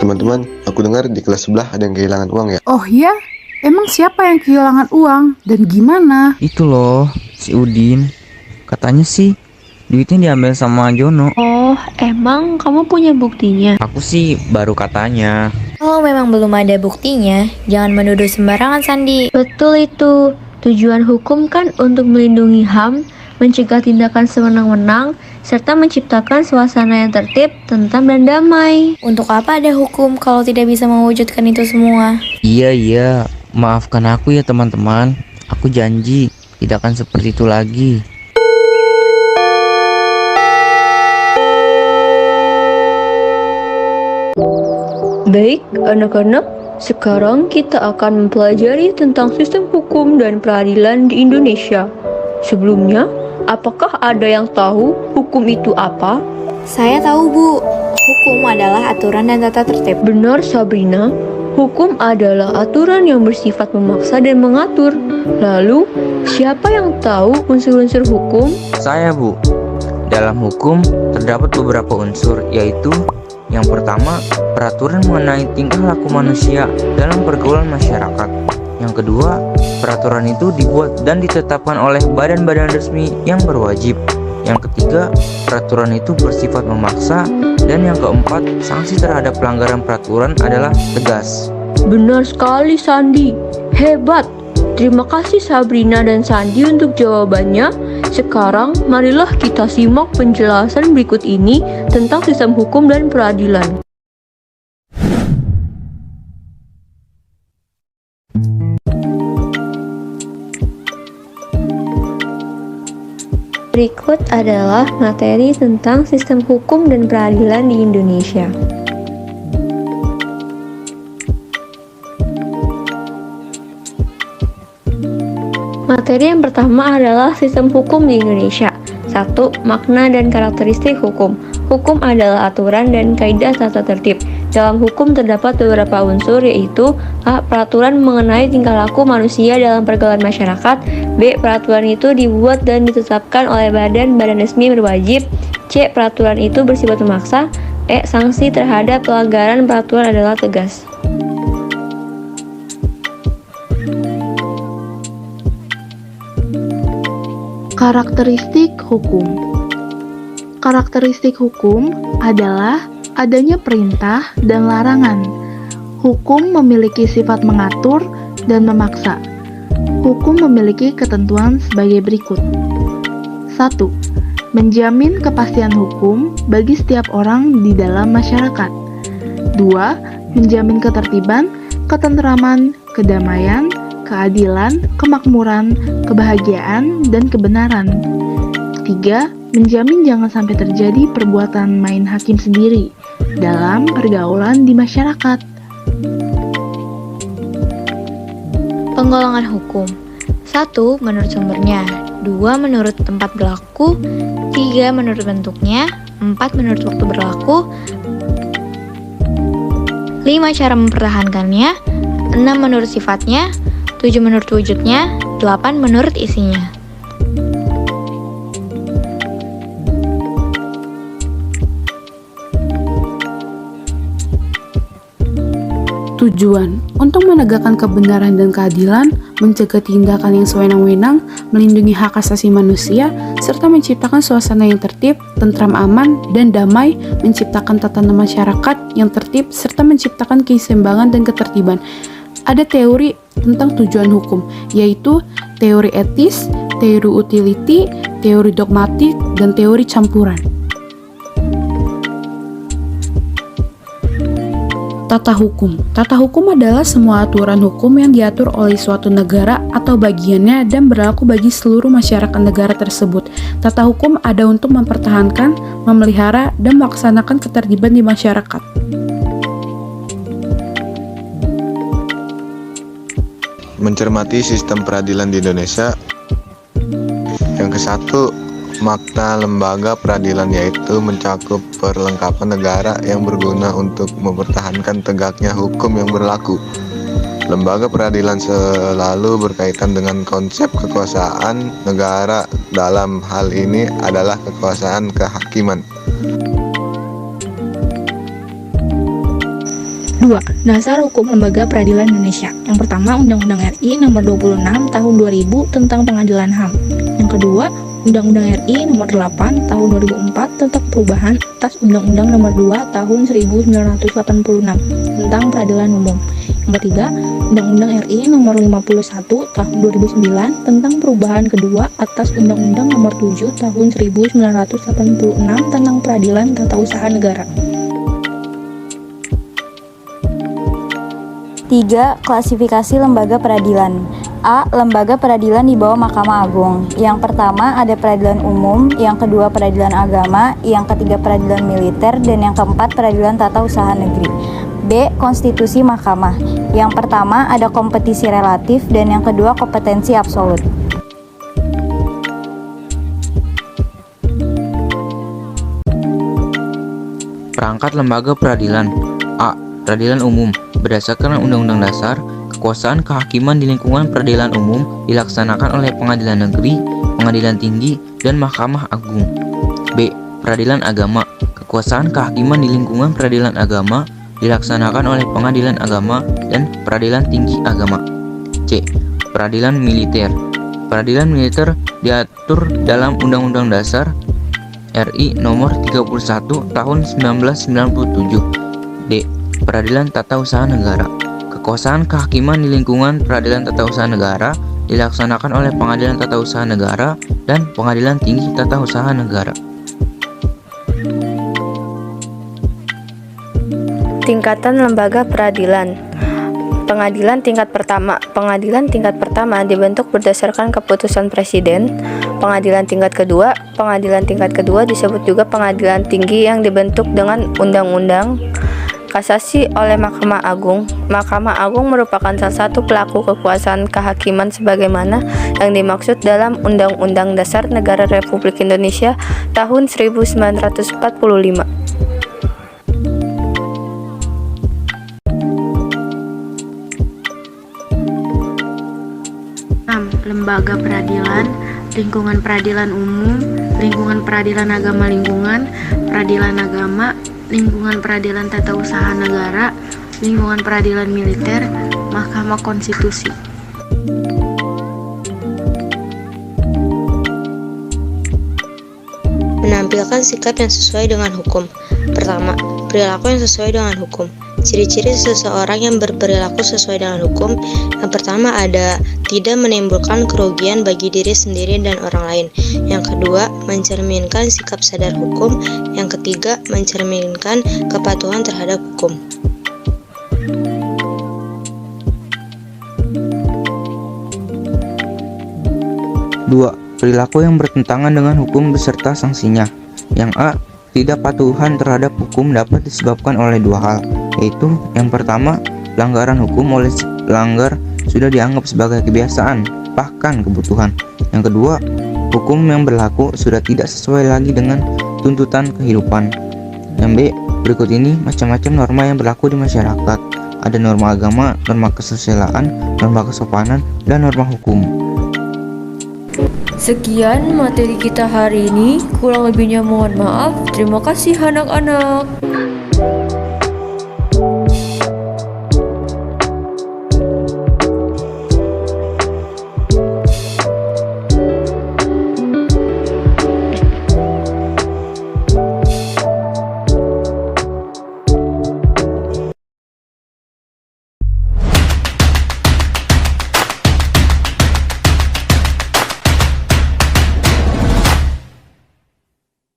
Teman-teman, aku dengar di kelas sebelah ada yang kehilangan uang ya? Oh ya? Emang siapa yang kehilangan uang? Dan gimana? Itu loh, si Udin. Katanya sih, duitnya diambil sama Jono. Oh, emang kamu punya buktinya? Aku sih baru katanya. Kalau memang belum ada buktinya, jangan menuduh sembarangan, Sandi. Betul itu. Tujuan hukum kan untuk melindungi HAM, mencegah tindakan sewenang-wenang, serta menciptakan suasana yang tertib, tentram, dan damai. Untuk apa ada hukum kalau tidak bisa mewujudkan itu semua? Iya, maafkan aku ya teman-teman. Aku janji tidak akan seperti itu lagi. Baik, anak-anak, sekarang kita akan mempelajari tentang sistem hukum dan peradilan di Indonesia. Sebelumnya, apakah ada yang tahu hukum itu apa? Saya tahu, Bu. Hukum adalah aturan dan tata tertib. Benar, Sabrina. Hukum adalah aturan yang bersifat memaksa dan mengatur. Lalu, siapa yang tahu unsur-unsur hukum? Saya, Bu. Dalam hukum terdapat beberapa unsur, yaitu yang pertama, peraturan mengenai tingkah laku manusia dalam pergaulan masyarakat. Yang kedua, peraturan itu dibuat dan ditetapkan oleh badan-badan resmi yang berwajib. Yang ketiga, peraturan itu bersifat memaksa. Dan yang keempat, sanksi terhadap pelanggaran peraturan adalah tegas. Benar sekali, Sandi. Hebat. Terima kasih Sabrina dan Sandi untuk jawabannya. Sekarang, marilah kita simak penjelasan berikut ini tentang sistem hukum dan peradilan. Berikut adalah materi tentang sistem hukum dan peradilan di Indonesia. Materi yang pertama adalah sistem hukum di Indonesia. 1. Makna dan karakteristik hukum. Hukum adalah aturan dan kaidah tata tertib. Dalam hukum terdapat beberapa unsur, yaitu A. Peraturan mengenai tingkah laku manusia dalam pergaulan masyarakat. B. Peraturan itu dibuat dan ditetapkan oleh badan-badan resmi berwajib. C. Peraturan itu bersifat memaksa. E. Sanksi terhadap pelanggaran peraturan adalah tegas. Karakteristik hukum. Karakteristik hukum adalah adanya perintah dan larangan. Hukum memiliki sifat mengatur dan memaksa. Hukum memiliki ketentuan sebagai berikut. 1. Menjamin kepastian hukum bagi setiap orang di dalam masyarakat. 2. Menjamin ketertiban, ketentraman, kedamaian, keadilan, kemakmuran, kebahagiaan, dan kebenaran. 3. Menjamin jangan sampai terjadi perbuatan main hakim sendiri dalam pergaulan di masyarakat. Penggolongan hukum. 1. Menurut sumbernya. 2. Menurut tempat berlaku. 3. Menurut bentuknya. 4. Menurut waktu berlaku. 5. Cara mempertahankannya. 6. Menurut sifatnya. 7. Menurut wujudnya. 8. Menurut isinya. Tujuan untuk menegakkan kebenaran dan keadilan, mencegah tindakan yang sewenang-wenang, melindungi hak asasi manusia, serta menciptakan suasana yang tertib, tentram, aman, dan damai, menciptakan tatanan masyarakat yang tertib, serta menciptakan keseimbangan dan ketertiban. Ada teori tentang tujuan hukum, yaitu teori etis, teori utility, teori dogmatik, dan teori campuran. Tata hukum. Tata hukum adalah semua aturan hukum yang diatur oleh suatu negara atau bagiannya dan berlaku bagi seluruh masyarakat negara tersebut. Tata hukum ada untuk mempertahankan, memelihara, dan melaksanakan ketertiban di masyarakat. Mencermati sistem peradilan di Indonesia. Yang ke-1, makna lembaga peradilan, yaitu mencakup perlengkapan negara yang berguna untuk mempertahankan tegaknya hukum yang berlaku. Lembaga peradilan selalu berkaitan dengan konsep kekuasaan negara, dalam hal ini adalah kekuasaan kehakiman. 2. Dasar Hukum Lembaga Peradilan Indonesia. Yang pertama, Undang-Undang RI Nomor 26 Tahun 2000 tentang Pengadilan HAM. Yang kedua, Undang-Undang RI Nomor 8 Tahun 2004 tentang perubahan atas Undang-Undang Nomor 2 Tahun 1986 tentang Peradilan Umum. Yang ketiga, Undang-Undang RI Nomor 51 Tahun 2009 tentang perubahan kedua atas Undang-Undang Nomor 7 Tahun 1986 tentang Peradilan Tata Usaha Negara. 3. Klasifikasi lembaga peradilan. A. Lembaga peradilan di bawah Mahkamah Agung. Yang pertama ada peradilan umum, yang kedua peradilan agama, yang ketiga peradilan militer, dan yang keempat peradilan tata usaha negeri. B. Konstitusi mahkamah. Yang pertama ada kompetisi relatif dan yang kedua kompetensi absolut. Perangkat lembaga peradilan. A. Peradilan umum. Berdasarkan Undang-Undang Dasar, kekuasaan kehakiman di lingkungan peradilan umum dilaksanakan oleh pengadilan negeri, pengadilan tinggi, dan Mahkamah Agung. B. Peradilan agama. Kekuasaan kehakiman di lingkungan peradilan agama dilaksanakan oleh pengadilan agama dan peradilan tinggi agama. C. Peradilan militer. Peradilan militer diatur dalam Undang-Undang Dasar RI Nomor 31 Tahun 1997. D. Peradilan Tata Usaha Negara. Kekuasaan kehakiman di lingkungan Peradilan Tata Usaha Negara dilaksanakan oleh Pengadilan Tata Usaha Negara dan Pengadilan Tinggi Tata Usaha Negara. Tingkatan lembaga peradilan. Pengadilan tingkat pertama. Pengadilan tingkat pertama dibentuk berdasarkan keputusan presiden. Pengadilan tingkat kedua. Pengadilan tingkat kedua disebut juga pengadilan tinggi yang dibentuk dengan undang-undang. Kasasi oleh Mahkamah Agung. Mahkamah Agung merupakan salah satu pelaku kekuasaan kehakiman sebagaimana yang dimaksud dalam Undang-Undang Dasar Negara Republik Indonesia tahun 1945. 6. Lembaga peradilan, lingkungan peradilan umum, lingkungan peradilan agama lingkungan, peradilan agama, lingkungan peradilan tata usaha negara, lingkungan peradilan militer, Mahkamah Konstitusi. Menampilkan sikap yang sesuai dengan hukum. Pertama, perilaku yang sesuai dengan hukum. Ciri-ciri seseorang yang berperilaku sesuai dengan hukum. Yang pertama ada tidak menimbulkan kerugian bagi diri sendiri dan orang lain. Yang kedua, mencerminkan sikap sadar hukum. Yang ketiga, mencerminkan kepatuhan terhadap hukum. Dua. Perilaku yang bertentangan dengan hukum beserta sanksinya. Yang A. Tidak patuhan terhadap hukum dapat disebabkan oleh dua hal, yaitu yang pertama, pelanggaran hukum oleh si pelanggar sudah dianggap sebagai kebiasaan, bahkan kebutuhan. Yang kedua, hukum yang berlaku sudah tidak sesuai lagi dengan tuntutan kehidupan. Yang B, berikut ini macam-macam norma yang berlaku di masyarakat. Ada norma agama, norma kesusilaan, norma kesopanan, dan norma hukum. Sekian materi kita hari ini, kurang lebihnya mohon maaf. Terima kasih anak-anak.